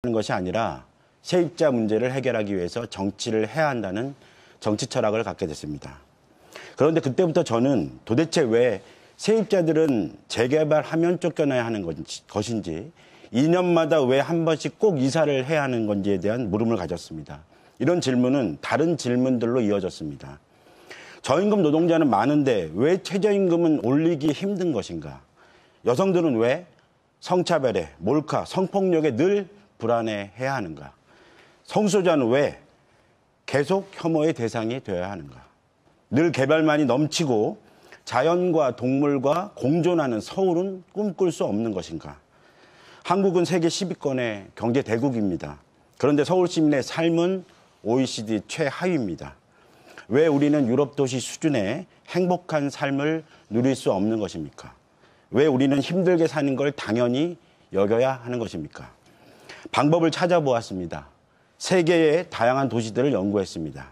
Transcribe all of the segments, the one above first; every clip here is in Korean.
하는 것이 아니라 세입자 문제를 해결하기 위해서 정치를 해야 한다는 정치 철학을 갖게 됐습니다. 그런데 그때부터 저는 도대체 왜 세입자들은 재개발하면 쫓겨나야 하는 것인지 2년마다 왜 한 번씩 꼭 이사를 해야 하는 건지에 대한 물음을 가졌습니다. 이런 질문은 다른 질문들로 이어졌습니다. 저임금 노동자는 많은데 왜 최저임금은 올리기 힘든 것인가? 여성들은 왜 성차별에, 몰카, 성폭력에 늘 불안해해야 하는가? 성소수자는 왜 계속 혐오의 대상이 되어야 하는가? 늘 개발만이 넘치고 자연과 동물과 공존하는 서울은 꿈꿀 수 없는 것인가? 한국은 세계 10위권의 경제 대국입니다. 그런데 서울 시민의 삶은 OECD 최하위입니다. 왜 우리는 유럽 도시 수준의 행복한 삶을 누릴 수 없는 것입니까? 왜 우리는 힘들게 사는 걸 당연히 여겨야 하는 것입니까? 방법을 찾아보았습니다. 세계의 다양한 도시들을 연구했습니다.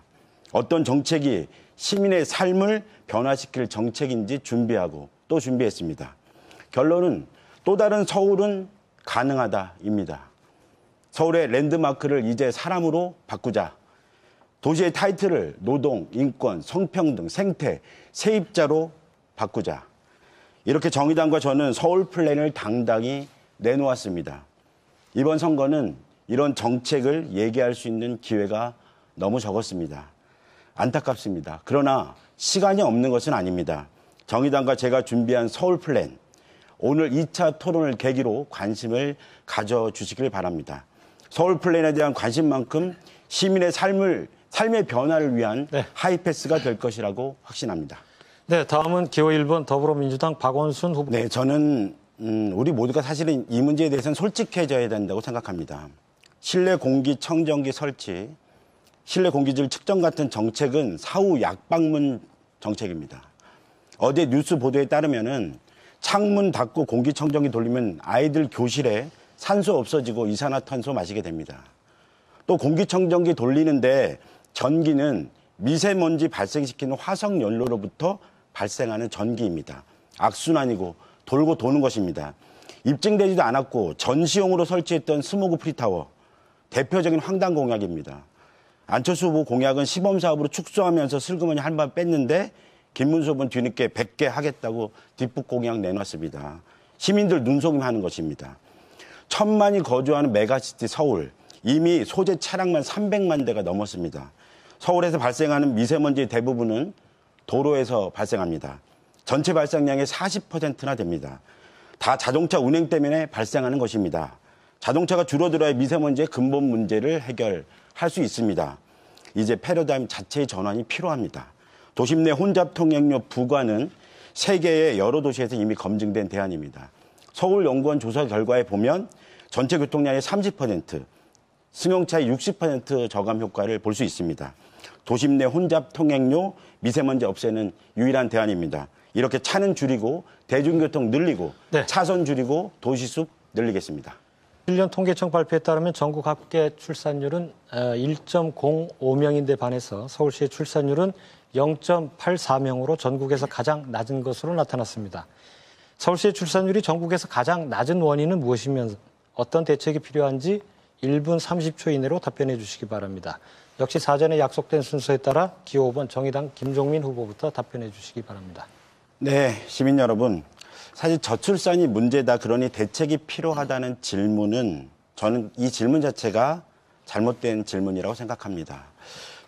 어떤 정책이 시민의 삶을 변화시킬 정책인지 준비하고 또 준비했습니다. 결론은 또 다른 서울은 가능하다입니다. 서울의 랜드마크를 이제 사람으로 바꾸자. 도시의 타이틀을 노동, 인권, 성평등, 생태, 세입자로 바꾸자. 이렇게 정의당과 저는 서울 플랜을 당당히 내놓았습니다. 이번 선거는 이런 정책을 얘기할 수 있는 기회가 너무 적었습니다. 안타깝습니다. 그러나 시간이 없는 것은 아닙니다. 정의당과 제가 준비한 서울 플랜, 오늘 2차 토론을 계기로 관심을 가져주시길 바랍니다. 서울 플랜에 대한 관심만큼 시민의 삶의 변화를 위한 하이패스가 될 것이라고 확신합니다. 네, 다음은 기호 1번 더불어민주당 박원순 후보. 네, 저는 우리 모두가 사실은 이 문제에 대해서는 솔직해져야 된다고 생각합니다. 실내 공기 청정기 설치, 실내 공기질 측정 같은 정책은 사후 약방문 정책입니다. 어제 뉴스 보도에 따르면은 창문 닫고 공기청정기 돌리면 아이들 교실에 산소 없어지고 이산화탄소 마시게 됩니다. 또 공기청정기 돌리는데 전기는 미세먼지 발생시키는 화석연료로부터 발생하는 전기입니다. 악순환이고 돌고 도는 것입니다. 입증되지도 않았고 전시용으로 설치했던 스모그 프리타워, 대표적인 황당 공약입니다. 안철수 후보 공약은 시범사업으로 축소하면서 슬그머니 한 번 뺐는데 김문수 후보는 뒤늦게 100개 하겠다고 뒷북 공약 내놨습니다. 시민들 눈속임하는 것입니다. 1,000만이 거주하는 메가시티 서울, 이미 소재 차량만 300만 대가 넘었습니다. 서울에서 발생하는 미세먼지의 대부분은 도로에서 발생합니다. 전체 발생량의 40%나 됩니다. 다 자동차 운행 때문에 발생하는 것입니다. 자동차가 줄어들어야 미세먼지의 근본 문제를 해결할 수 있습니다. 이제 패러다임 자체의 전환이 필요합니다. 도심 내 혼잡 통행료 부과는 세계의 여러 도시에서 이미 검증된 대안입니다. 서울연구원 조사 결과에 보면 전체 교통량의 30%, 승용차의 60% 저감 효과를 볼 수 있습니다. 도심 내 혼잡 통행료, 미세먼지 없애는 유일한 대안입니다. 이렇게 차는 줄이고 대중교통 늘리고 차선 줄이고 도시숲 늘리겠습니다. 1년 통계청 발표에 따르면 전국 합계 출산율은 1.05명인데 반해서 서울시의 출산율은 0.84명으로 전국에서 가장 낮은 것으로 나타났습니다. 서울시의 출산율이 전국에서 가장 낮은 원인은 무엇이며 어떤 대책이 필요한지 1분 30초 이내로 답변해 주시기 바랍니다. 역시 사전에 약속된 순서에 따라 기호 5번 정의당 김종민 후보부터 답변해 주시기 바랍니다. 네, 시민 여러분. 사실 저출산이 문제다, 그러니 대책이 필요하다는 질문은 저는 이 질문 자체가 잘못된 질문이라고 생각합니다.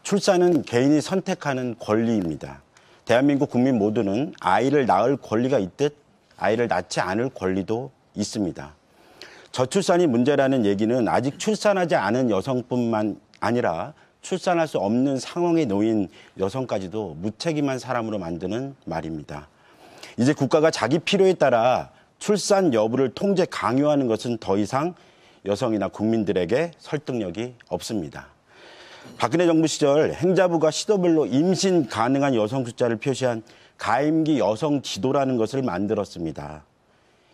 출산은 개인이 선택하는 권리입니다. 대한민국 국민 모두는 아이를 낳을 권리가 있듯 아이를 낳지 않을 권리도 있습니다. 저출산이 문제라는 얘기는 아직 출산하지 않은 여성뿐만 아니라 출산할 수 없는 상황에 놓인 여성까지도 무책임한 사람으로 만드는 말입니다. 이제 국가가 자기 필요에 따라 출산 여부를 통제 강요하는 것은 더 이상 여성이나 국민들에게 설득력이 없습니다. 박근혜 정부 시절 행자부가 시도별로 임신 가능한 여성 숫자를 표시한 가임기 여성 지도라는 것을 만들었습니다.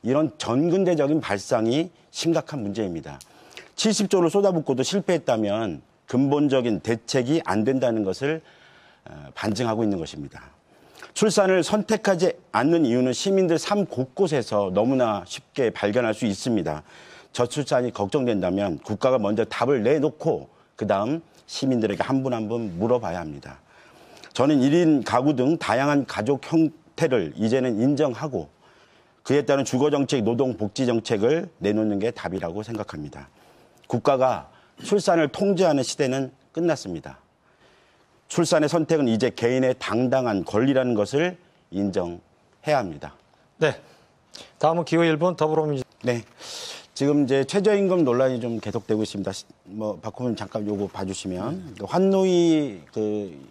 이런 전근대적인 발상이 심각한 문제입니다. 70조를 쏟아붓고도 실패했다면 근본적인 대책이 안 된다는 것을 반증하고 있는 것입니다. 출산을 선택하지 않는 이유는 시민들 삶 곳곳에서 너무나 쉽게 발견할 수 있습니다. 저출산이 걱정된다면 국가가 먼저 답을 내놓고 그다음 시민들에게 한 분 한 분 물어봐야 합니다. 저는 1인 가구 등 다양한 가족 형태를 이제는 인정하고 그에 따른 주거정책, 노동복지정책을 내놓는 게 답이라고 생각합니다. 국가가 출산을 통제하는 시대는 끝났습니다. 출산의 선택은 이제 개인의 당당한 권리라는 것을 인정해야 합니다. 네. 다음은 기호 1번 더불어민주당. 네. 지금 이제 최저임금 논란이 좀 계속되고 있습니다. 박 후보님 잠깐 요거 봐주시면 환노위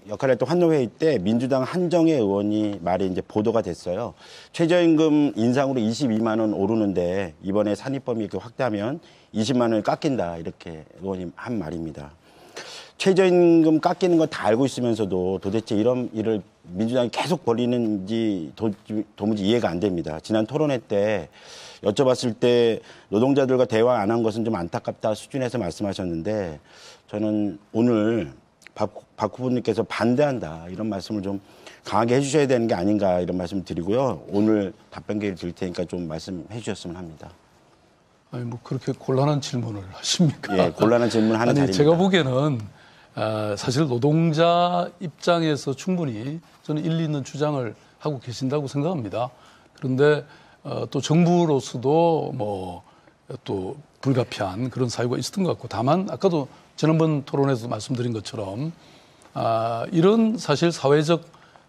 역할을 했던 환노회의 때 민주당 한정혜 의원이 말이 이제 보도가 됐어요. 최저임금 인상으로 22만 원 오르는데 이번에 산입범위 이렇게 확대하면 20만 원을 깎인다 이렇게 의원이 한 말입니다. 최저임금 깎이는 거 다 알고 있으면서도 도대체 이런 일을 민주당이 계속 벌이는지 도무지 이해가 안 됩니다. 지난 토론회 때 여쭤봤을 때 노동자들과 대화 안 한 것은 좀 안타깝다 수준에서 말씀하셨는데 저는 오늘 박 후보님께서 반대한다 이런 말씀을 좀 강하게 해주셔야 되는 게 아닌가 이런 말씀 드리고요. 오늘 답변 기회를 드릴 테니까 좀 말씀해 주셨으면 합니다. 아니 뭐 그렇게 곤란한 질문을 하십니까? 예, 곤란한 질문 하는 자리입니다. 제가 보기에는 사실 노동자 입장에서 충분히 저는 일리 있는 주장을 하고 계신다고 생각합니다. 그런데 또 정부로서도 뭐 또 불가피한 그런 사유가 있었던 것 같고 다만 아까도 지난번 토론에서 말씀드린 것처럼 이런 사실 사회적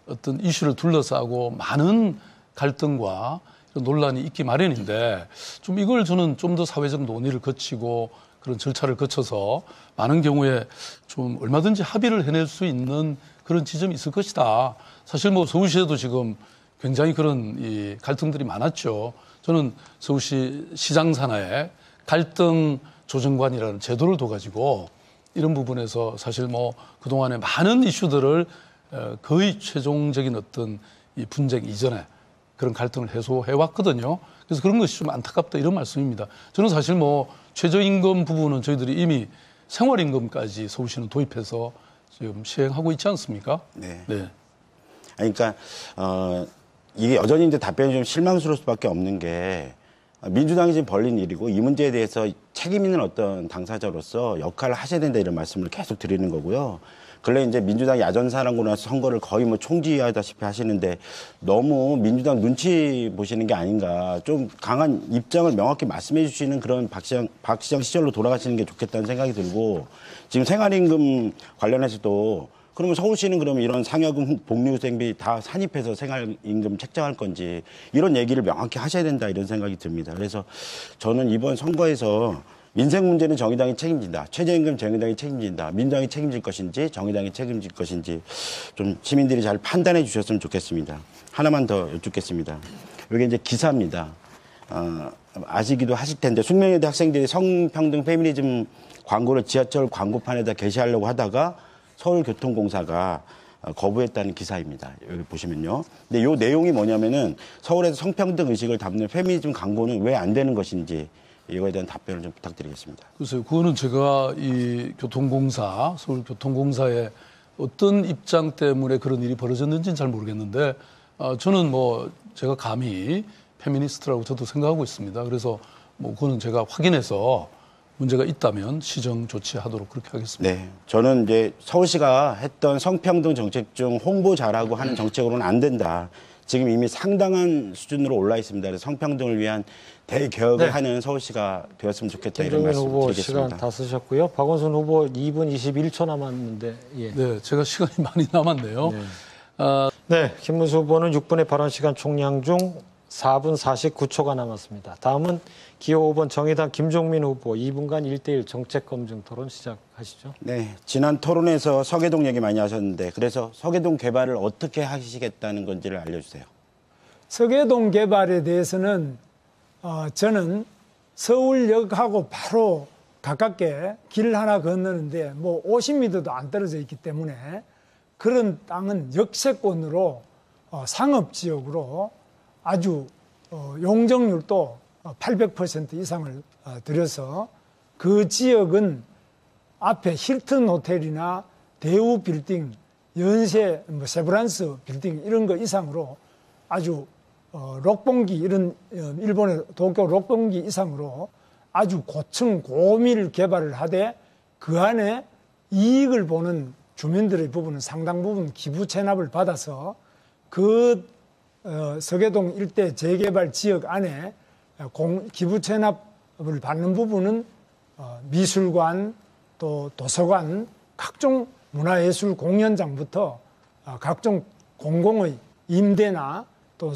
어떤 이슈를 둘러싸고 많은 갈등과 논란이 있기 마련인데 좀 이걸 저는 좀 더 사회적 논의를 거치고 그런 절차를 거쳐서 많은 경우에 좀 얼마든지 합의를 해낼 수 있는 그런 지점이 있을 것이다. 사실 뭐 서울시에도 지금 굉장히 그런 이 갈등들이 많았죠. 저는 서울시 시장 산하에 갈등 조정관이라는 제도를 둬가지고 이런 부분에서 사실 뭐 그동안에 많은 이슈들을 거의 최종적인 어떤 이 분쟁 이전에 그런 갈등을 해소해 왔거든요. 그래서 그런 것이 좀 안타깝다 이런 말씀입니다. 저는 사실 뭐 최저임금 부분은 저희들이 이미 생활임금까지 서울시는 도입해서 지금 시행하고 있지 않습니까? 네. 네. 그러니까 이게 여전히 이제 답변이 좀 실망스러울 수밖에 없는 게 민주당이 지금 벌린 일이고 이 문제에 대해서 책임 있는 어떤 당사자로서 역할을 하셔야 된다 이런 말씀을 계속 드리는 거고요. 근래 이제 민주당 야전사라고 나서 선거를 거의 뭐 총지휘하다시피 하시는데 너무 민주당 눈치 보시는 게 아닌가. 좀 강한 입장을 명확히 말씀해 주시는 그런 박 시장 시절로 돌아가시는 게 좋겠다는 생각이 들고 지금 생활임금 관련해서도 그러면 서울시는 그러면 이런 상여금, 복리후생비 다 산입해서 생활임금 책정할 건지 이런 얘기를 명확히 하셔야 된다 이런 생각이 듭니다. 그래서 저는 이번 선거에서 민생 문제는 정의당이 책임진다. 최저임금 정의당이 책임진다. 민주당이 책임질 것인지 정의당이 책임질 것인지 좀 시민들이 잘 판단해 주셨으면 좋겠습니다. 하나만 더 여쭙겠습니다. 이게 이제 기사입니다. 아시기도 하실 텐데 숙명여대 학생들이 성평등 페미니즘 광고를 지하철 광고판에다 게시하려고 하다가 서울교통공사가 거부했다는 기사입니다. 여기 보시면요. 근데 이 내용이 뭐냐면은 서울에서 성평등 의식을 담는 페미니즘 광고는 왜 안 되는 것인지 이거에 대한 답변을 좀 부탁드리겠습니다. 글쎄요. 그거는 제가 이 교통공사, 서울교통공사의 어떤 입장 때문에 그런 일이 벌어졌는지는 잘 모르겠는데 저는 뭐 제가 감히 페미니스트라고 저도 생각하고 있습니다. 그래서 뭐 그거는 제가 확인해서 문제가 있다면 시정 조치하도록 그렇게 하겠습니다. 네, 저는 이제 서울시가 했던 성평등 정책 중 홍보 잘하고 하는 정책으로는 안 된다. 지금 이미 상당한 수준으로 올라 있습니다. 그래서 성평등을 위한 대개혁을 하는 서울시가 되었으면 좋겠다 이런 말씀 후보 드리겠습니다. 시간 다 쓰셨고요. 박원순 후보 2분 21초 남았는데. 예. 네, 제가 시간이 많이 남았네요. 네. 네, 김문수 후보는 6분의 발언 시간 총량 중 4분 49초가 남았습니다. 다음은 기호 5번 정의당 김종민 후보 2분간 1대1 정책 검증 토론 시작하시죠. 네, 지난 토론에서 서계동 얘기 많이 하셨는데 그래서 서계동 개발을 어떻게 하시겠다는 건지를 알려주세요. 서계동 개발에 대해서는 저는 서울역하고 바로 가깝게 길 하나 건너는데 뭐 50m도 안 떨어져 있기 때문에 그런 땅은 역세권으로 상업지역으로 아주 용적률도 800% 이상을 들여서 그 지역은 앞에 힐튼 호텔이나 대우 빌딩, 연세, 세브란스 빌딩 이런 거 이상으로 아주 록봉기 이런 일본의 도쿄 록봉기 이상으로 아주 고층 고밀 개발을 하되 그 안에 이익을 보는 주민들의 부분은 상당 부분 기부 체납을 받아서 그 서계동 일대 재개발 지역 안에 기부 체납을 받는 부분은 미술관 또 도서관 각종 문화예술 공연장부터 각종 공공의 임대나 또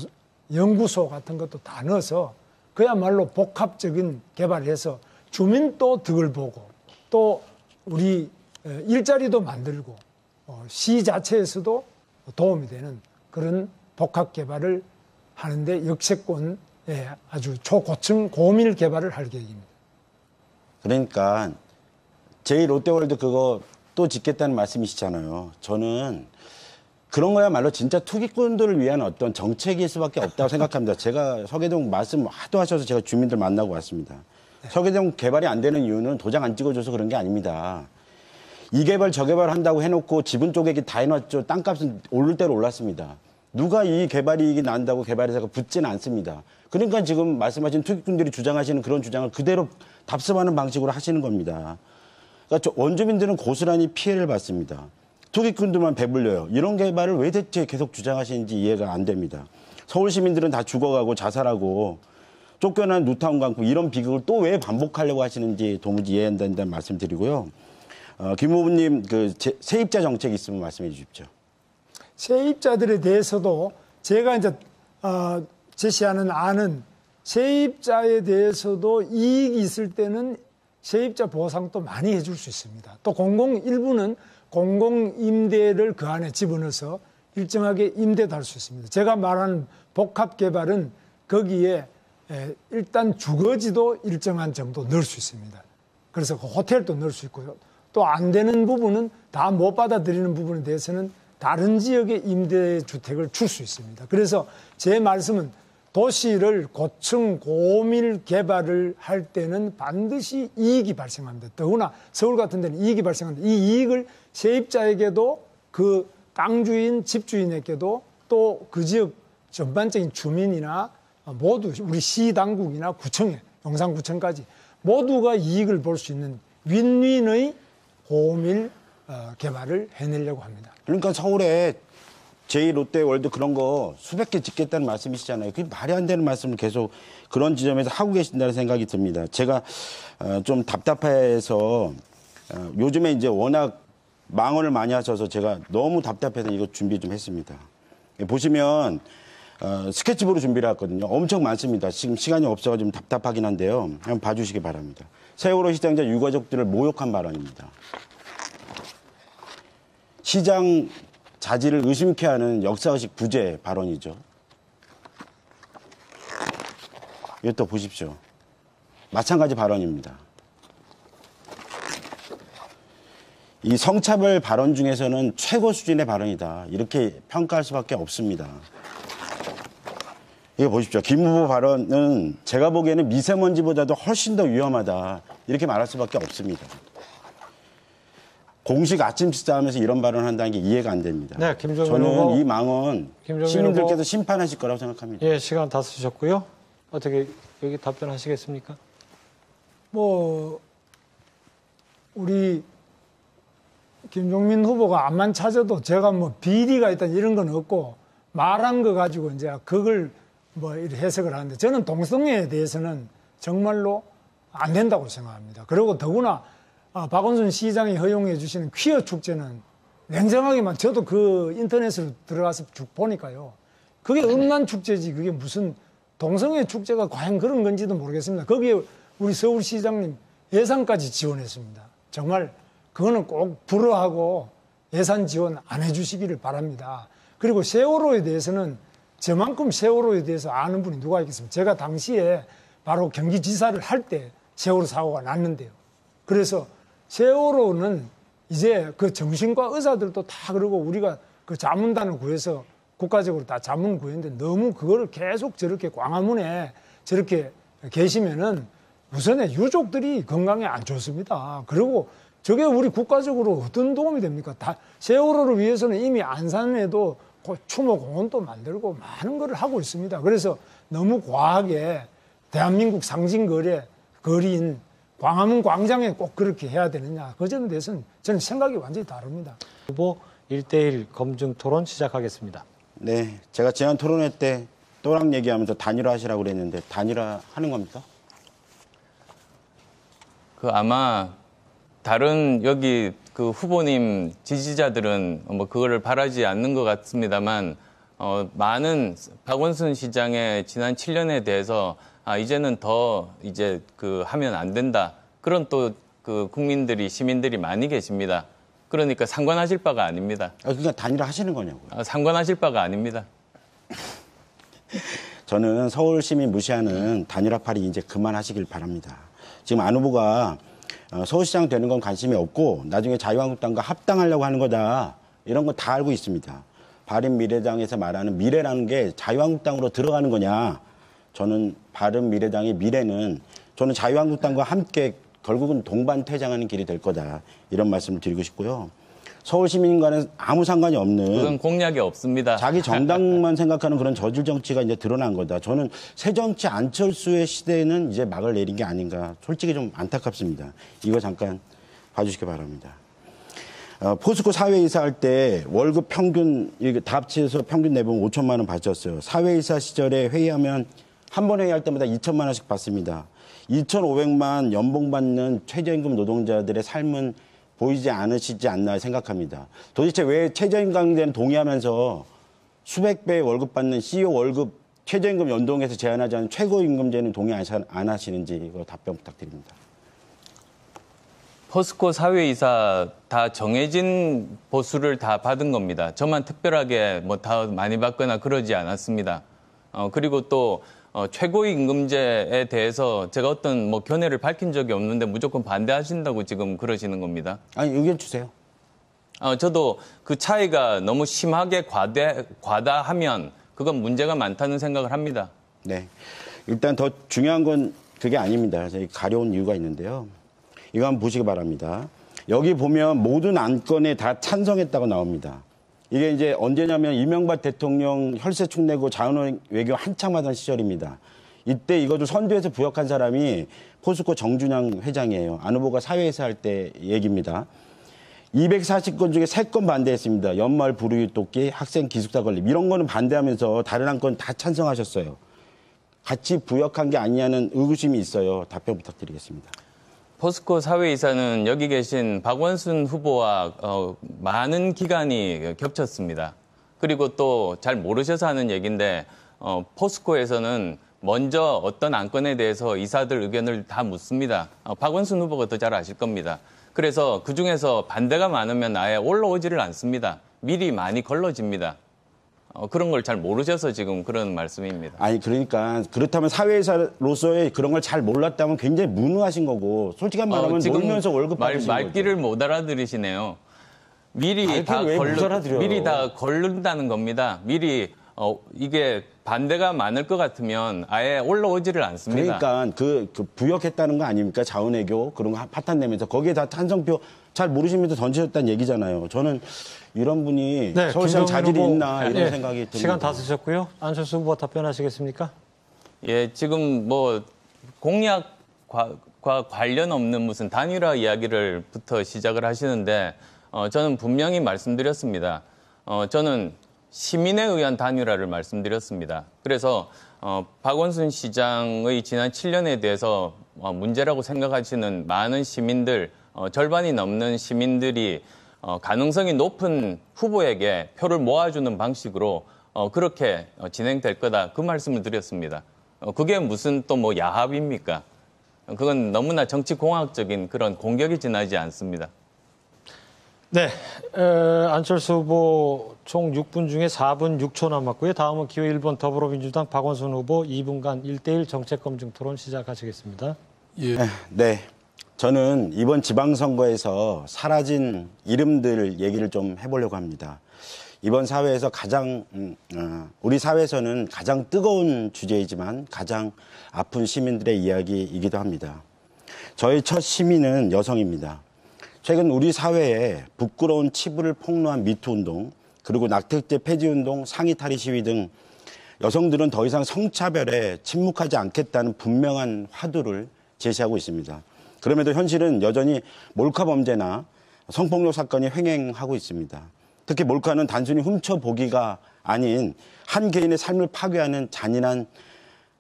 연구소 같은 것도 다 넣어서 그야말로 복합적인 개발을 해서 주민도 득을 보고 또 우리 일자리도 만들고 시 자체에서도 도움이 되는 그런 복합 개발을 하는데 역세권에 아주 초고층 고밀 개발을 할 계획입니다. 그러니까 제2롯데월드 그거 또 짓겠다는 말씀이시잖아요. 저는 그런 거야말로 진짜 투기꾼들을 위한 어떤 정책일 수밖에 없다고 생각합니다. 제가 서계동 말씀 하도 하셔서 제가 주민들 만나고 왔습니다. 서계동 개발이 안 되는 이유는 도장 안 찍어줘서 그런 게 아닙니다. 이 개발 저 개발 한다고 해놓고 지분 쪼개기 다 해놨죠. 땅값은 오를 대로 올랐습니다. 누가 이 개발 이익이 난다고 개발회사가 붙지는 않습니다. 그러니까 지금 말씀하신 투기꾼들이 주장하시는 그런 주장을 그대로 답습하는 방식으로 하시는 겁니다. 그러니까 원주민들은 고스란히 피해를 받습니다. 투기꾼들만 배불려요. 이런 개발을 왜 대체 계속 주장하시는지 이해가 안 됩니다. 서울 시민들은 다 죽어가고 자살하고 쫓겨난 뉴타운 강북 이런 비극을 또 왜 반복하려고 하시는지 도무지 이해 안 된다는 말씀 드리고요. 김 후보님 그 세입자 정책 있으면 말씀해 주십시오. 세입자들에 대해서도 제가 이제 제시하는 안은 세입자에 대해서도 이익이 있을 때는 세입자 보상도 많이 해줄 수 있습니다. 또 일부는 공공임대를 그 안에 집어넣어서 일정하게 임대도 할 수 있습니다. 제가 말하는 복합개발은 거기에 일단 주거지도 일정한 정도 넣을 수 있습니다. 그래서 그 호텔도 넣을 수 있고요. 또 안 되는 부분은 다 못 받아들이는 부분에 대해서는 다른 지역의 임대주택을 줄 수 있습니다. 그래서 제 말씀은 도시를 고층 고밀 개발을 할 때는 반드시 이익이 발생합니다. 더구나 서울 같은 데는 이익이 발생합니다. 이 이익을 세입자에게도 그 땅 주인, 집주인에게도 또 그 지역 전반적인 주민이나 모두 우리 시 당국이나 구청에 용산구청까지 모두가 이익을 볼 수 있는 윈윈의 고밀 개발을 해내려고 합니다. 그러니까 서울에 제2롯데월드 그런 거 수백 개 짓겠다는 말씀이시잖아요. 그게 말이 안 되는 말씀을 계속 그런 지점에서 하고 계신다는 생각이 듭니다. 제가 좀 답답해서 요즘에 이제 워낙 망언을 많이 하셔서 제가 너무 답답해서 이거 준비 좀 했습니다. 보시면 스케치북으로 준비를 했거든요. 엄청 많습니다. 지금 시간이 없어서 좀 답답하긴 한데요. 한번 봐주시기 바랍니다. 세월호 시장자 유가족들을 모욕한 발언입니다. 시장 자질을 의심케 하는 역사의식 부재 발언이죠. 이것도 보십시오. 마찬가지 발언입니다. 이 성차별 발언 중에서는 최고 수준의 발언이다. 이렇게 평가할 수밖에 없습니다. 이거 보십시오. 김 후보 발언은 제가 보기에는 미세먼지보다도 훨씬 더 위험하다. 이렇게 말할 수밖에 없습니다. 공식 아침 식사하면서 이런 발언을 한다는 게 이해가 안 됩니다. 네, 김종민 저는 후보, 이 망언 시민들께서 심판하실 거라고 생각합니다. 예, 시간 다 쓰셨고요. 어떻게 여기 답변하시겠습니까? 우리 김종민 후보가 암만 찾아도 제가 비리가 있다 이런 건 없고 말한 거 가지고 이제 그걸 이렇게 해석을 하는데 저는 동성애에 대해서는 정말로 안 된다고 생각합니다. 그리고 더구나 박원순 시장이 허용해 주시는 퀴어 축제는 냉정하게만 저도 그 인터넷으로 들어가서 쭉 보니까요. 그게 음란 축제지 그게 무슨 동성애 축제가 과연 그런 건지도 모르겠습니다. 거기에 우리 서울시장님 예산까지 지원했습니다. 정말 그거는 꼭 불허하고 예산 지원 안 해주시기를 바랍니다. 그리고 세월호에 대해서는 저만큼 세월호에 대해서 아는 분이 누가 있겠습니까? 제가 당시에 바로 경기지사를 할 때 세월호 사고가 났는데요. 그래서 세월호는 이제 그 정신과 의사들도 다 그러고 우리가 그 자문단을 구해서 국가적으로 다 자문 구했는데 너무 그거를 계속 저렇게 광화문에 저렇게 계시면은 우선에 유족들이 건강에 안 좋습니다. 그리고 저게 우리 국가적으로 어떤 도움이 됩니까? 다 세월호를 위해서는 이미 안산에도 추모공원도 만들고 많은 걸 하고 있습니다. 그래서 너무 과하게 대한민국 상징거리에 거리인 광화문 광장에 꼭 그렇게 해야 되느냐. 그 점에 대해서는 저는 생각이 완전히 다릅니다. 후보 1대1 검증 토론 시작하겠습니다. 네, 제가 지난 토론회 때 또랑 얘기하면서 단일화 하시라고 그랬는데 단일화 하는 겁니까? 아마 다른 여기 그 후보님 지지자들은 뭐 그거를 바라지 않는 것 같습니다만 많은 박원순 시장의 지난 7년에 대해서 이제는 더 이제 하면 안 된다. 그런 또 국민들이 시민들이 많이 계십니다. 그러니까 상관하실 바가 아닙니다. 그러니까 단일화 하시는 거냐고요. 상관하실 바가 아닙니다. 저는 서울 시민 무시하는 단일화팔이 이제 그만하시길 바랍니다. 지금 안 후보가 서울시장 되는 건 관심이 없고 나중에 자유한국당과 합당하려고 하는 거다. 이런 거 다 알고 있습니다. 바른미래당에서 말하는 미래라는 게 자유한국당으로 들어가는 거냐. 저는 바른미래당의 미래는 저는 자유한국당과 함께 결국은 동반 퇴장하는 길이 될 거다. 이런 말씀을 드리고 싶고요. 서울 시민과는 아무 상관이 없는 그건 공약이 없습니다. 자기 정당만 생각하는 그런 저질 정치가 이제 드러난 거다. 저는 새정치 안철수의 시대는 이제 막을 내린 게 아닌가. 솔직히 좀 안타깝습니다. 이거 잠깐 봐주시기 바랍니다. 포스코 사회이사 할 때 월급 평균 다 합쳐서 평균 내보면 5천만 원 받았어요. 사회이사 시절에 회의하면 한 번 회의할 때마다 2천만 원씩 받습니다. 2,500만 연봉 받는 최저임금 노동자들의 삶은 보이지 않으시지 않나 생각합니다. 도대체 왜 최저임금제는 동의하면서 수백 배의 월급 받는 CEO 월급 최저임금 연동해서 제한하지 않은 최고임금제는 동의 안 하시는지 이거 답변 부탁드립니다. 포스코 사회이사 다 정해진 보수를 다 받은 겁니다. 저만 특별하게 뭐 다 많이 받거나 그러지 않았습니다. 그리고 또 최고임금제에 대해서 제가 어떤 뭐 견해를 밝힌 적이 없는데 무조건 반대하신다고 지금 그러시는 겁니다. 아니 의견 주세요. 저도 그 차이가 너무 심하게 과다하면 그건 문제가 많다는 생각을 합니다. 네, 일단 더 중요한 건 그게 아닙니다. 저희 가려운 이유가 있는데요. 이거 한번 보시기 바랍니다. 여기 보면 모든 안건에 다 찬성했다고 나옵니다. 이게 이제 언제냐면 이명박 대통령 혈세 축내고 자원외교 외교 한참 하던 시절입니다. 이때 이것을 선두에서 부역한 사람이 포스코 정준영 회장이에요. 안 후보가 사회이사 할 때 얘기입니다. 240건 중에 3건 반대했습니다. 연말 불우유토끼, 학생 기숙사 건립. 이런 거는 반대하면서 다른 안건 다 찬성하셨어요. 같이 부역한 게 아니냐는 의구심이 있어요. 답변 부탁드리겠습니다. 포스코 사회이사는 여기 계신 박원순 후보와 많은 기간이 겹쳤습니다. 그리고 또 잘 모르셔서 하는 얘기인데 포스코에서는 먼저 어떤 안건에 대해서 이사들 의견을 다 묻습니다. 박원순 후보가 더 잘 아실 겁니다. 그래서 그중에서 반대가 많으면 아예 올라오지를 않습니다. 미리 많이 걸러집니다. 그런 걸 잘 모르셔서 지금 그런 말씀입니다. 아니 그러니까 그렇다면 사회이사로서의 그런 걸 잘 몰랐다면 굉장히 무능하신 거고 솔직한 말하면 놀면서 월급 받으신 거죠. 말귀를 못 알아들으시네요. 미리 다 걸른다는 겁니다. 미리 이게 반대가 많을 것 같으면 아예 올라오지를 않습니다. 그러니까 그 부역했다는 거 아닙니까? 자원외교 그런 거 파탄 내면서 거기에 다 찬성표 잘 모르시면서 던지셨다는 얘기잖아요. 저는 이런 분이 네, 서울시장 자질이 후보, 있나 이런 생각이 듭니다. 시간 다 쓰셨고요. 안철수 후보 답변하시겠습니까? 예, 지금 뭐 공약과 관련 없는 무슨 단일화 이야기를부터 시작을 하시는데 저는 분명히 말씀드렸습니다. 저는 시민에 의한 단일화를 말씀드렸습니다. 그래서 박원순 시장의 지난 7년에 대해서 문제라고 생각하시는 많은 시민들, 절반이 넘는 시민들이 가능성이 높은 후보에게 표를 모아주는 방식으로 그렇게 진행될 거다. 그 말씀을 드렸습니다. 그게 무슨 또 뭐 야합입니까? 그건 너무나 정치공학적인 그런 공격이 지나지 않습니다. 네, 안철수 후보 총 6분 중에 4분 6초 남았고요. 다음은 기호 1번 더불어민주당 박원순 후보 2분간 1대1 정책검증 토론 시작하시겠습니다. 예. 네, 저는 이번 지방선거에서 사라진 이름들 얘기를 좀 해보려고 합니다. 이번 사회에서 우리 사회에서는 가장 뜨거운 주제이지만 가장 아픈 시민들의 이야기이기도 합니다. 저희 첫 시민은 여성입니다. 최근 우리 사회에 부끄러운 치부를 폭로한 미투운동, 그리고 낙태죄 폐지운동, 상의 탈의 시위 등 여성들은 더 이상 성차별에 침묵하지 않겠다는 분명한 화두를 제시하고 있습니다. 그럼에도 현실은 여전히 몰카 범죄나 성폭력 사건이 횡행하고 있습니다. 특히 몰카는 단순히 훔쳐보기가 아닌 한 개인의 삶을 파괴하는 잔인한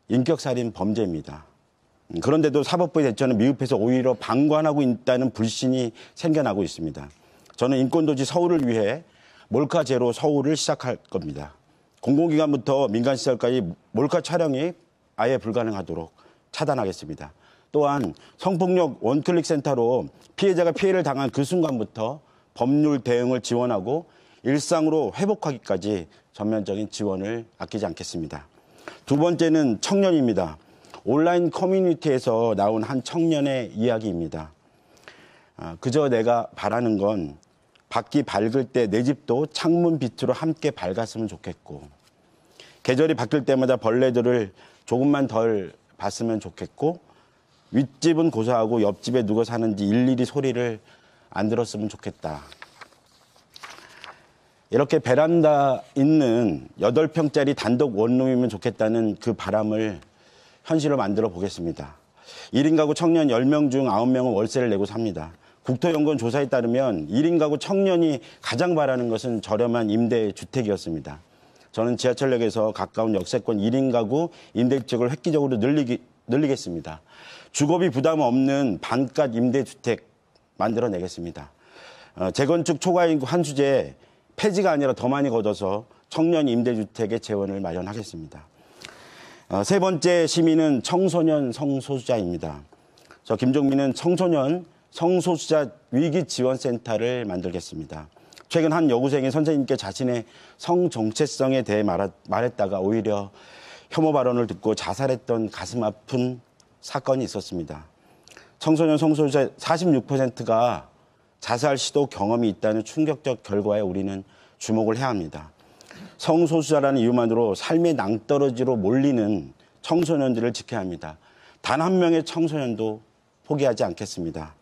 인격살인 범죄입니다. 그런데도 사법부의 대처는 미흡해서 오히려 방관하고 있다는 불신이 생겨나고 있습니다. 저는 인권도시 서울을 위해 몰카 제로 서울을 시작할 겁니다. 공공기관부터 민간시설까지 몰카 촬영이 아예 불가능하도록 차단하겠습니다. 또한 성폭력 원클릭 센터로 피해자가 피해를 당한 그 순간부터 법률 대응을 지원하고 일상으로 회복하기까지 전면적인 지원을 아끼지 않겠습니다. 두 번째는 청년입니다. 온라인 커뮤니티에서 나온 한 청년의 이야기입니다. 그저 내가 바라는 건 밖이 밝을 때 내 집도 창문 빛으로 함께 밝았으면 좋겠고, 계절이 바뀔 때마다 벌레들을 조금만 덜 봤으면 좋겠고, 윗집은 고사하고 옆집에 누가 사는지 일일이 소리를 안 들었으면 좋겠다. 이렇게 베란다 있는 8평짜리 단독 원룸이면 좋겠다는 그 바람을 현실로 만들어 보겠습니다. 1인 가구 청년 10명 중 9명은 월세를 내고 삽니다. 국토연구원 조사에 따르면 1인 가구 청년이 가장 바라는 것은 저렴한 임대주택이었습니다. 저는 지하철역에서 가까운 역세권 1인 가구 임대주택을 획기적으로 늘리겠습니다. 주거비 부담 없는 반값 임대주택 만들어내겠습니다. 재건축 초과인구 환수제 폐지가 아니라 더 많이 걷어서 청년 임대주택의 재원을 마련하겠습니다. 세 번째 시민은 청소년 성소수자입니다. 저 김종민은 청소년 성소수자 위기지원센터를 만들겠습니다. 최근 한 여고생이 선생님께 자신의 성 정체성에 대해 말했다가 오히려 혐오 발언을 듣고 자살했던 가슴 아픈 사건이 있었습니다. 청소년 성소수자 46%가 자살 시도 경험이 있다는 충격적 결과에 우리는 주목을 해야 합니다. 성소수자라는 이유만으로 삶의 낭떠러지로 몰리는 청소년들을 지켜야 합니다. 단 한 명의 청소년도 포기하지 않겠습니다.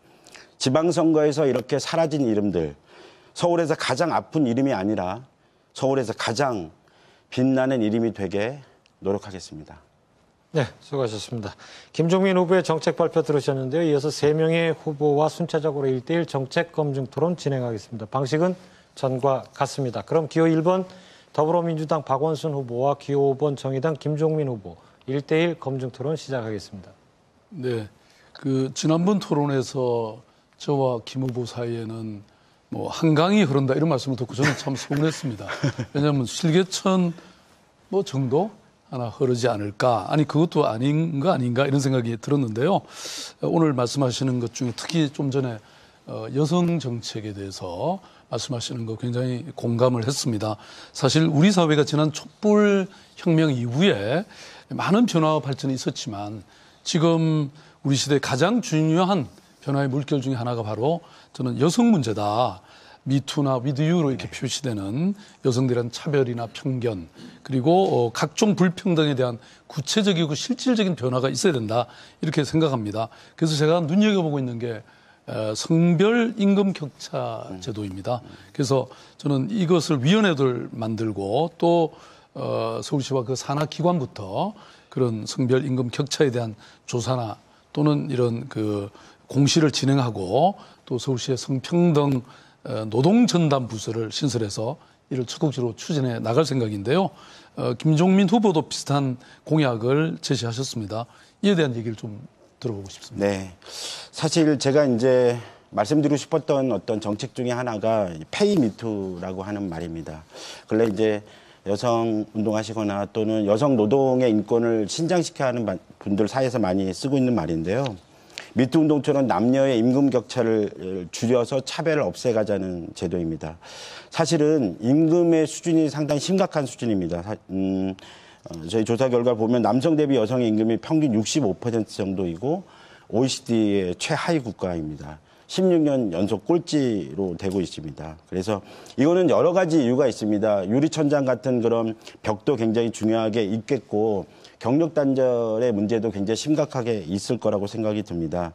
지방선거에서 이렇게 사라진 이름들, 서울에서 가장 아픈 이름이 아니라 서울에서 가장 빛나는 이름이 되게 노력하겠습니다. 네, 수고하셨습니다. 김종민 후보의 정책 발표 들으셨는데요. 이어서 3명의 후보와 순차적으로 1대1 정책 검증 토론 진행하겠습니다. 방식은 전과 같습니다. 그럼 기호 1번 더불어민주당 박원순 후보와 기호 5번 정의당 김종민 후보 1대1 검증 토론 시작하겠습니다. 네, 지난번 토론에서 저와 김 후보 사이에는 한강이 흐른다 이런 말씀을 듣고 저는 참 서운했습니다. 왜냐하면 실개천 정도 하나 흐르지 않을까, 아니 그것도 아닌 거 아닌가 이런 생각이 들었는데요. 오늘 말씀하시는 것 중에 특히 좀 전에 여성 정책에 대해서 말씀하시는 거 굉장히 공감을 했습니다. 사실 우리 사회가 지난 촛불 혁명 이후에 많은 변화와 발전이 있었지만 지금 우리 시대의 가장 중요한 변화의 물결 중에 하나가 바로 저는 여성 문제다. 미투나 위드유로 이렇게 표시되는 여성들에 대한 차별이나 편견, 그리고 각종 불평등에 대한 구체적이고 실질적인 변화가 있어야 된다 이렇게 생각합니다. 그래서 제가 눈여겨보고 있는 게 성별 임금 격차 제도입니다. 그래서 저는 이것을 위원회를 만들고 또 서울시와 그 산하 기관부터 그런 성별 임금 격차에 대한 조사나 또는 이런 공시를 진행하고 또 서울시의 성평등 노동전담 부서를 신설해서 이를 적극적으로 추진해 나갈 생각인데요. 김종민 후보도 비슷한 공약을 제시하셨습니다. 이에 대한 얘기를 좀 들어보고 싶습니다. 네. 사실 제가 이제 말씀드리고 싶었던 어떤 정책 중에 하나가 페이 미투라고 하는 말입니다. 근래 이제 여성 운동하시거나 또는 여성 노동의 인권을 신장시켜야 하는 분들 사이에서 많이 쓰고 있는 말인데요. 미투 운동처럼 남녀의 임금 격차를 줄여서 차별을 없애가자는 제도입니다. 사실은 임금의 수준이 상당히 심각한 수준입니다. 저희 조사 결과 보면 남성 대비 여성의 임금이 평균 65% 정도이고 OECD의 최하위 국가입니다. 16년 연속 꼴찌로 되고 있습니다. 그래서 이거는 여러 가지 이유가 있습니다. 유리천장 같은 그런 벽도 굉장히 중요하게 있겠고 경력 단절의 문제도 굉장히 심각하게 있을 거라고 생각이 듭니다.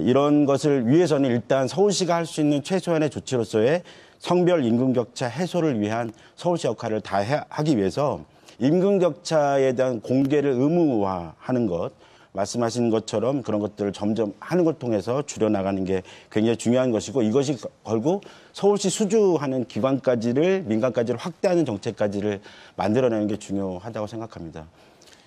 이런 것을 위해서는 일단 서울시가 할 수 있는 최소한의 조치로서의 성별 임금 격차 해소를 위한 서울시 역할을 다 하기 위해서 임금 격차에 대한 공개를 의무화하는 것, 말씀하신 것처럼 그런 것들을 점점 하는 걸 통해서 줄여나가는 게 굉장히 중요한 것이고 이것이 결국 서울시 수주하는 기관까지를 민간까지를 확대하는 정책까지를 만들어내는 게 중요하다고 생각합니다.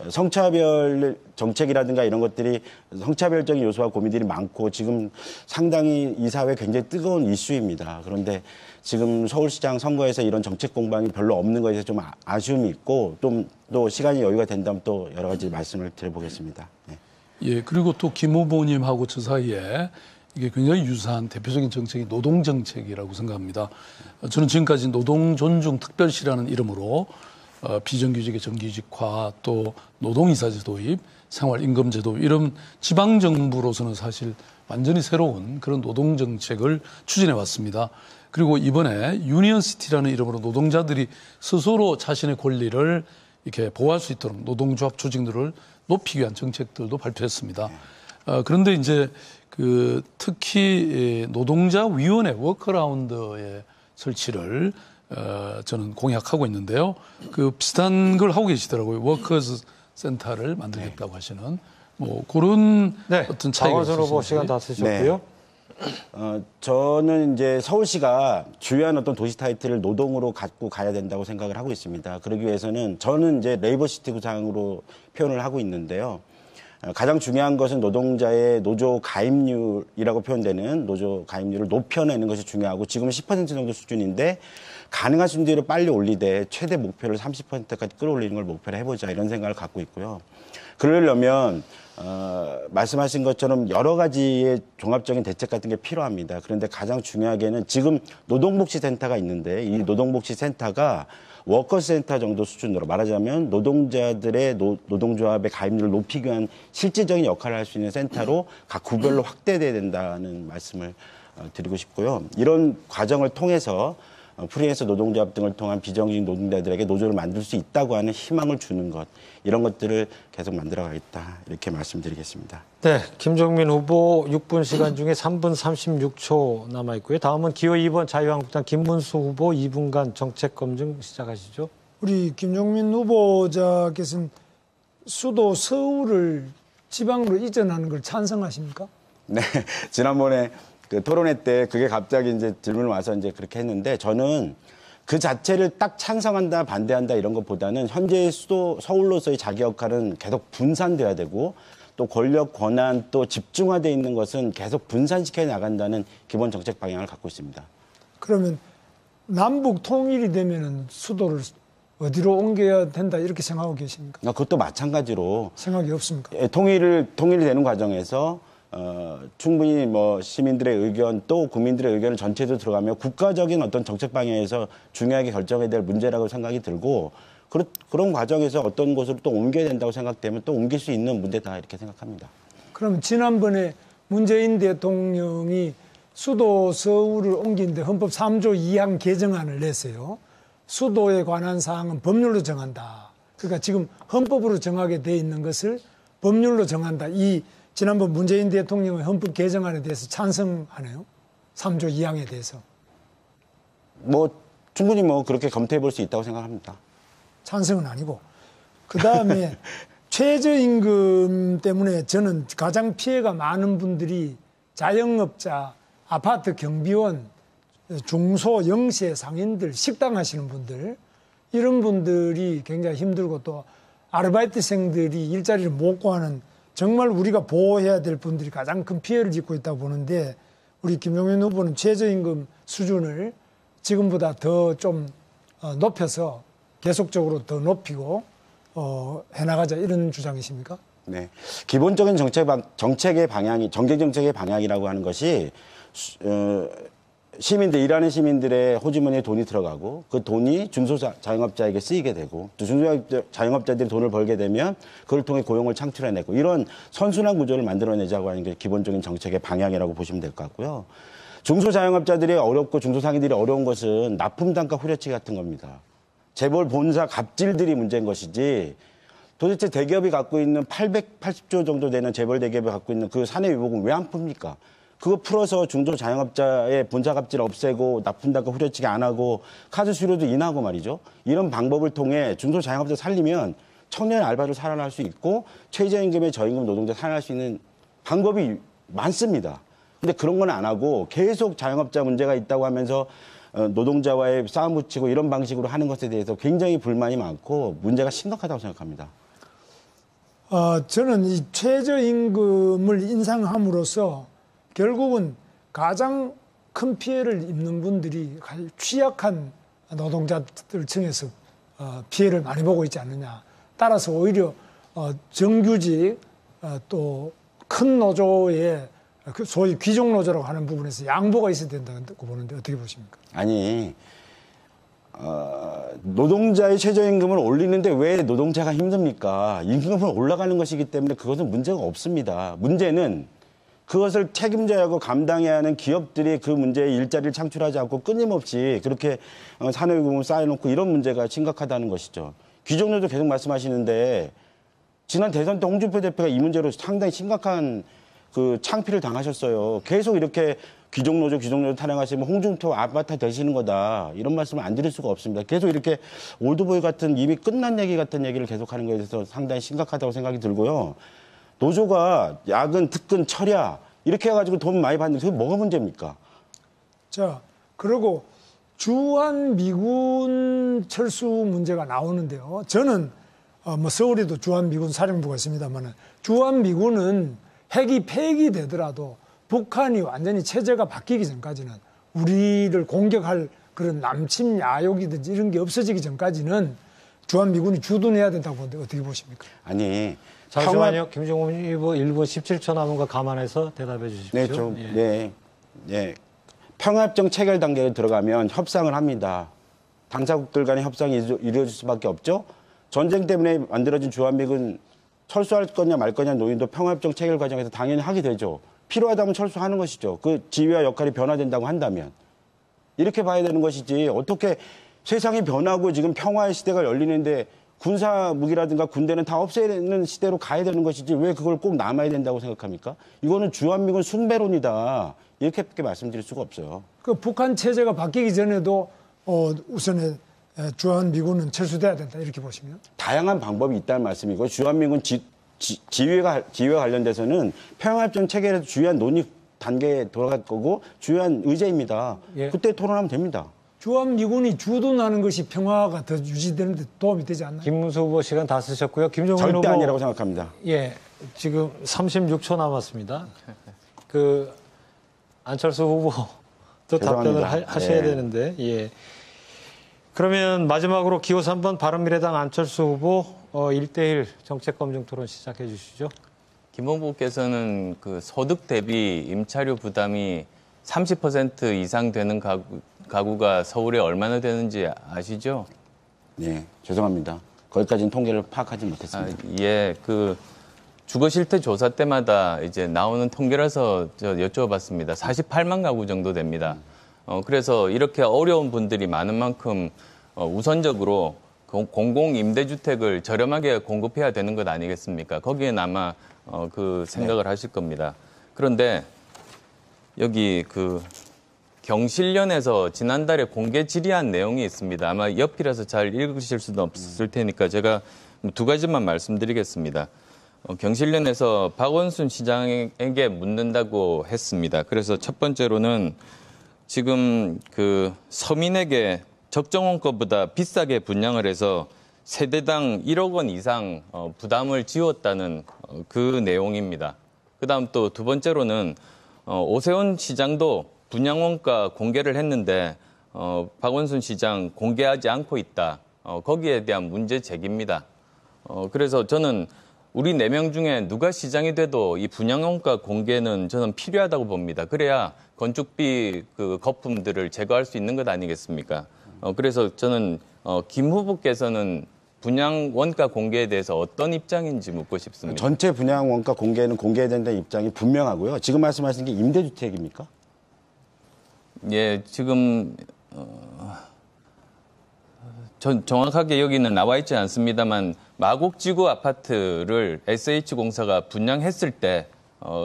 성차별 정책이라든가 이런 것들이 성차별적인 요소와 고민들이 많고 지금 상당히 이 사회에 굉장히 뜨거운 이슈입니다. 그런데 지금 서울시장 선거에서 이런 정책 공방이 별로 없는 것에 좀 아쉬움이 있고 또 시간이 여유가 된다면 또 여러 가지 말씀을 드려보겠습니다. 네. 예, 그리고 또 김 후보님하고 저 사이에 이게 굉장히 유사한 대표적인 정책이 노동정책이라고 생각합니다. 저는 지금까지 노동존중특별시라는 이름으로 비정규직의 정규직화 또 노동이사제 도입, 생활임금제 도입 이런 지방정부로서는 사실 완전히 새로운 그런 노동정책을 추진해 왔습니다. 그리고 이번에 유니언시티라는 이름으로 노동자들이 스스로 자신의 권리를 이렇게 보호할 수 있도록 노동조합 조직들을 높이기 위한 정책들도 발표했습니다. 그런데 이제 특히 노동자위원회 워크라운드의 설치를 저는 공약하고 있는데요. 비슷한 걸 하고 계시더라고요. 워커즈 센터를 만들겠다고 하시는 그런 어떤 차이가 박원순 후보 시간 다 쓰셨고요. 저는 이제 서울시가 주요한 어떤 도시 타이틀을 노동으로 갖고 가야 된다고 생각을 하고 있습니다. 그러기 위해서는 저는 이제 레이버시티 구상으로 표현을 하고 있는데요. 가장 중요한 것은 노동자의 노조 가입률이라고 표현되는 노조 가입률을 높여내는 것이 중요하고 지금은 10% 정도 수준인데 가능한 수준대로 빨리 올리되 최대 목표를 30%까지 끌어올리는 걸 목표로 해보자 이런 생각을 갖고 있고요. 그러려면 말씀하신 것처럼 여러 가지의 종합적인 대책 같은 게 필요합니다. 그런데 가장 중요하게는 지금 노동복지센터가 있는데 이 노동복지센터가 워커센터 정도 수준으로 말하자면 노동자들의 노동조합의 가입률을 높이기 위한 실질적인 역할을 할 수 있는 센터로 각 구별로 확대돼야 된다는 말씀을 드리고 싶고요. 이런 과정을 통해서 프리랜서 노동조합 등을 통한 비정규직 노동자들에게 노조를 만들 수 있다고 하는 희망을 주는 것 이런 것들을 계속 만들어가겠다 이렇게 말씀드리겠습니다. 네, 김종민 후보 6분 시간 중에 3분 36초 남아 있고요. 다음은 기호 2번 자유한국당 김문수 후보 2분간 정책 검증 시작하시죠. 우리 김종민 후보자께서는 수도 서울을 지방으로 이전하는 걸 찬성하십니까? 네, 지난번에 토론회 때 그게 갑자기 이제 질문 와서 이제 그렇게 했는데 저는 그 자체를 딱 찬성한다 반대한다 이런 것보다는 현재 수도 서울로서의 자기 역할은 계속 분산돼야 되고 또 권력 권한 또 집중화돼 있는 것은 계속 분산시켜 나간다는 기본 정책 방향을 갖고 있습니다. 그러면 남북 통일이 되면은 수도를 어디로 옮겨야 된다 이렇게 생각하고 계십니까? 그것도 마찬가지로 생각이 없습니까? 통일이 되는 과정에서 충분히 시민들의 의견 또 국민들의 의견을 전체도 들어가며 국가적인 어떤 정책 방향에서 중요하게 결정해야 될 문제라고 생각이 들고 그런 과정에서 어떤 곳으로 또 옮겨야 된다고 생각되면 또 옮길 수 있는 문제다 이렇게 생각합니다. 그럼 지난번에 문재인 대통령이 수도 서울을 옮기는데 헌법 3조 2항 개정안을 냈어요. 수도에 관한 사항은 법률로 정한다. 그러니까 지금 헌법으로 정하게 돼 있는 것을 법률로 정한다. 지난번 문재인 대통령의 헌법 개정안에 대해서 찬성하네요. 3조 2항에 대해서. 충분히 그렇게 검토해 볼 수 있다고 생각합니다. 찬성은 아니고. 그 다음에 최저임금 때문에 저는 가장 피해가 많은 분들이 자영업자, 아파트 경비원, 중소, 영세 상인들, 식당 하시는 분들, 이런 분들이 굉장히 힘들고 또 아르바이트생들이 일자리를 못 구하는 정말 우리가 보호해야 될 분들이 가장 큰 피해를 입고 있다고 보는데 우리 김종민 후보는 최저임금 수준을 지금보다 더 좀 높여서 계속적으로 더 높이고 해나가자 이런 주장이십니까? 네, 기본적인 정책의 방향이 정책 정책의 방향이라고 하는 것이 일하는 시민들의 호주머니에 돈이 들어가고 그 돈이 중소자영업자에게 쓰이게 되고 또 중소자영업자들이 돈을 벌게 되면 그걸 통해 고용을 창출해내고 이런 선순환 구조를 만들어내자고 하는 게 기본적인 정책의 방향이라고 보시면 될 것 같고요. 중소자영업자들이 어렵고 중소상인들이 어려운 것은 납품단가 후려치기 같은 겁니다. 재벌 본사 갑질들이 문제인 것이지 도대체 대기업이 갖고 있는 880조 정도 되는 재벌 대기업이 갖고 있는 그 사내 유복은 왜 안 풉니까? 그거 풀어서 중소자영업자의 본사 갑질 없애고 납품단가 후려치기 안 하고 카드 수수료도 인하고 말이죠. 이런 방법을 통해 중소자영업자 살리면 청년 알바로 살아날 수 있고 최저임금의 저임금 노동자 살아날 수 있는 방법이 많습니다. 근데 그런 건 안 하고 계속 자영업자 문제가 있다고 하면서 노동자와의 싸움 붙이고 이런 방식으로 하는 것에 대해서 굉장히 불만이 많고 문제가 심각하다고 생각합니다. 저는 이 최저임금을 인상함으로써 결국은 가장 큰 피해를 입는 분들이 취약한 노동자들 층에서 피해를 많이 보고 있지 않느냐. 따라서 오히려 정규직 또 큰 노조의 소위 귀족 노조라고 하는 부분에서 양보가 있어야 된다고 보는데 어떻게 보십니까? 아니 노동자의 최저임금을 올리는데 왜 노동자가 힘듭니까? 임금은 올라가는 것이기 때문에 그것은 문제가 없습니다. 문제는 그것을 책임져야 하고 감당해야 하는 기업들이 그 문제에 일자리를 창출하지 않고 끊임없이 그렇게 산업임금을 쌓아놓고 이런 문제가 심각하다는 것이죠. 귀족노조 계속 말씀하시는데 지난 대선 때 홍준표 대표가 이 문제로 상당히 심각한 그 창피를 당하셨어요. 계속 이렇게 귀족노조 타령하시면 홍준표 아바타 되시는 거다. 이런 말씀을 안 드릴 수가 없습니다. 계속 이렇게 올드보이 같은 이미 끝난 얘기 같은 얘기를 계속하는 것에 대해서 상당히 심각하다고 생각이 들고요. 노조가 야근, 특근, 철야 이렇게 해가지고 돈 많이 받는데 그게 뭐가 문제입니까? 자, 그리고 주한미군 철수 문제가 나오는데요. 저는 서울에도 주한미군 사령부가 있습니다만 주한미군은 핵이 폐기되더라도 북한이 완전히 체제가 바뀌기 전까지는 우리를 공격할 그런 남침 야욕이든지 이런 게 없어지기 전까지는 주한미군이 주둔해야 된다고 보는데 어떻게 보십니까? 아니 잠시만요. 김종민 후보 1분 17초 남은 거 감안해서 대답해 주십시오. 네. 평화협정 체결 단계에 들어가면 협상을 합니다. 당사국들 간의 협상이 이루어질 수밖에 없죠. 전쟁 때문에 만들어진 주한미군 철수할 거냐 말 거냐 논의도 평화협정 체결 과정에서 당연히 하게 되죠. 필요하다면 철수하는 것이죠. 그 지위와 역할이 변화된다고 한다면. 이렇게 봐야 되는 것이지 어떻게 세상이 변하고 지금 평화의 시대가 열리는데 군사 무기라든가 군대는 다 없애는 시대로 가야 되는 것이지 왜 그걸 꼭 남아야 된다고 생각합니까? 이거는 주한미군 숭배론이다. 이렇게밖에 말씀드릴 수가 없어요. 그 북한 체제가 바뀌기 전에도 우선에 주한미군은 철수돼야 된다 이렇게 보시면? 다양한 방법이 있다는 말씀이고 주한미군 지휘와 관련돼서는 평화협정 체결에서 주요한 논의 단계에 돌아갈 거고 주요한 의제입니다. 예. 그때 토론하면 됩니다. 주한미군이 주둔하는 것이 평화가 더 유지되는 데 도움이 되지 않나요? 김문수 후보 시간 다 쓰셨고요. 김종민 후보. 절대 아니라고 생각합니다. 예, 지금 36초 남았습니다. 그 안철수 후보도 답변을 하셔야 되는데, 예. 그러면 마지막으로 기호 3번 바른미래당 안철수 후보 1대1 정책 검증 토론 시작해 주시죠. 김 후보께서는 그 소득 대비 임차료 부담이 30% 이상 되는 가구가 서울에 얼마나 되는지 아시죠? 네, 죄송합니다. 거기까지는 통계를 파악하지 못했습니다. 예, 그 주거 실태 조사 때마다 이제 나오는 통계라서 저 여쭤봤습니다. 48만 가구 정도 됩니다. 그래서 이렇게 어려운 분들이 많은 만큼 우선적으로 공공 임대주택을 저렴하게 공급해야 되는 것 아니겠습니까? 거기에 아마 그 생각을 하실 겁니다. 그런데 여기 그 경실련에서 지난달에 공개 질의한 내용이 있습니다. 아마 옆이라서 잘 읽으실 수도 없을 테니까 제가 두 가지만 말씀드리겠습니다. 경실련에서 박원순 시장에게 묻는다고 했습니다. 그래서 첫 번째로는 지금 그 서민에게 적정원가보다 비싸게 분양을 해서 세대당 1억 원 이상 부담을 지웠다는 그 내용입니다. 그다음 또 두 번째로는 오세훈 시장도 분양원가 공개를 했는데 박원순 시장 공개하지 않고 있다. 거기에 대한 문제 제기입니다. 그래서 저는 우리 4명 중에 누가 시장이 돼도 이 분양원가 공개는 저는 필요하다고 봅니다. 그래야 건축비 그 거품들을 제거할 수 있는 것 아니겠습니까? 그래서 저는 김 후보께서는 분양원가 공개에 대해서 어떤 입장인지 묻고 싶습니다. 전체 분양원가 공개는 공개해야 된다는 입장이 분명하고요. 지금 말씀하신 게 임대주택입니까? 예, 지금 정확하게 여기는 나와 있지 않습니다만 마곡지구 아파트를 SH공사가 분양했을 때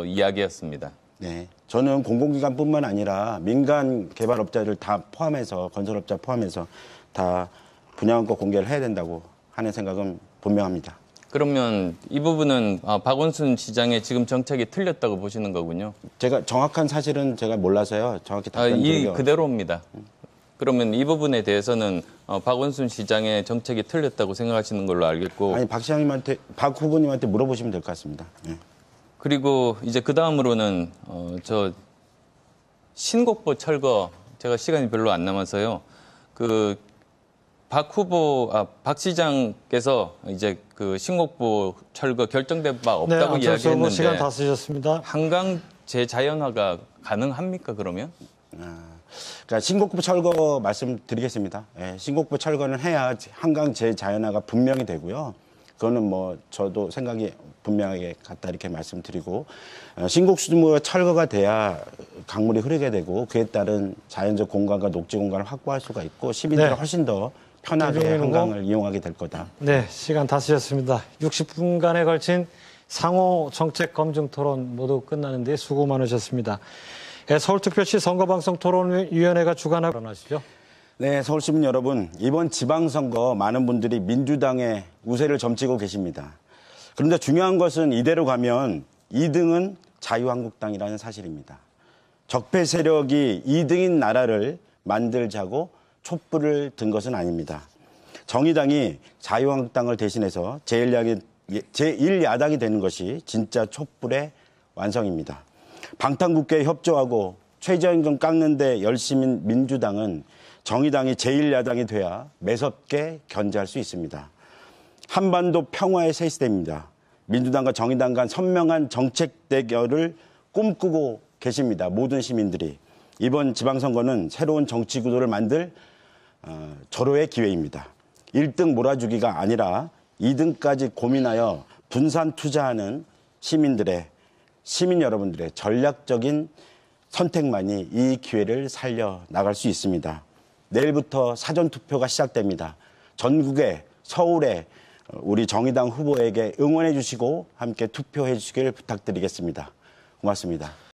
이야기였습니다. 네, 저는 공공기관뿐만 아니라 민간 개발업자를 다 포함해서 건설업자 포함해서 다 분양원가 공개를 해야 된다고 하는 생각은 분명합니다. 그러면 이 부분은 박원순 시장의 지금 정책이 틀렸다고 보시는 거군요. 제가 정확한 사실은 제가 몰라서요. 정확히 답변 이 드리기 그대로입니다. 그러면 이 부분에 대해서는 박원순 시장의 정책이 틀렸다고 생각하시는 걸로 알겠고. 아니 박 시장님한테 박 후보님한테 물어보시면 될 것 같습니다. 예. 그리고 이제 그 다음으로는 저 신곡보 철거 제가 시간이 별로 안 남아서요. 박 시장께서 이제 그 신곡보 철거 결정된 바 없다고 안철수 후보 이야기했는데 시간 다 쓰셨습니다. 한강 재자연화가 가능합니까 그러면? 그러니까 신곡보 철거 말씀드리겠습니다. 예, 신곡보 철거는 해야 한강 재자연화가 분명히 되고요. 그거는 뭐 저도 생각이 분명하게 같다 이렇게 말씀드리고 신곡수무 철거가 돼야 강물이 흐르게 되고 그에 따른 자연적 공간과 녹지 공간을 확보할 수가 있고 시민들은 네. 훨씬 더 편하게 한강을 이용하게 될 거다. 네, 시간 다 쓰셨습니다. 60분간에 걸친 상호 정책 검증 토론 모두 끝나는데 수고 많으셨습니다. 서울특별시 선거방송토론위원회가 주관하고 일어나시죠. 네, 서울시민 여러분, 이번 지방선거 많은 분들이 민주당의 우세를 점치고 계십니다. 그런데 중요한 것은 이대로 가면 2등은 자유한국당이라는 사실입니다. 적폐 세력이 2등인 나라를 만들자고 촛불을 든 것은 아닙니다. 정의당이 자유한국당을 대신해서 제1야당이 되는 것이 진짜 촛불의 완성입니다. 방탄국회에 협조하고 최저임금 깎는 데 열심인 민주당은 정의당이 제1야당이 돼야 매섭게 견제할 수 있습니다. 한반도 평화의 새 시대입니다. 민주당과 정의당 간 선명한 정책 대결을 꿈꾸고 계십니다. 모든 시민들이. 이번 지방선거는 새로운 정치 구도를 만들 절호의 기회입니다. 1등 몰아주기가 아니라 2등까지 고민하여 분산 투자하는 시민 여러분들의 전략적인 선택만이 이 기회를 살려 나갈 수 있습니다. 내일부터 사전투표가 시작됩니다. 전국에 서울에 우리 정의당 후보에게 응원해 주시고 함께 투표해 주시길 부탁드리겠습니다. 고맙습니다.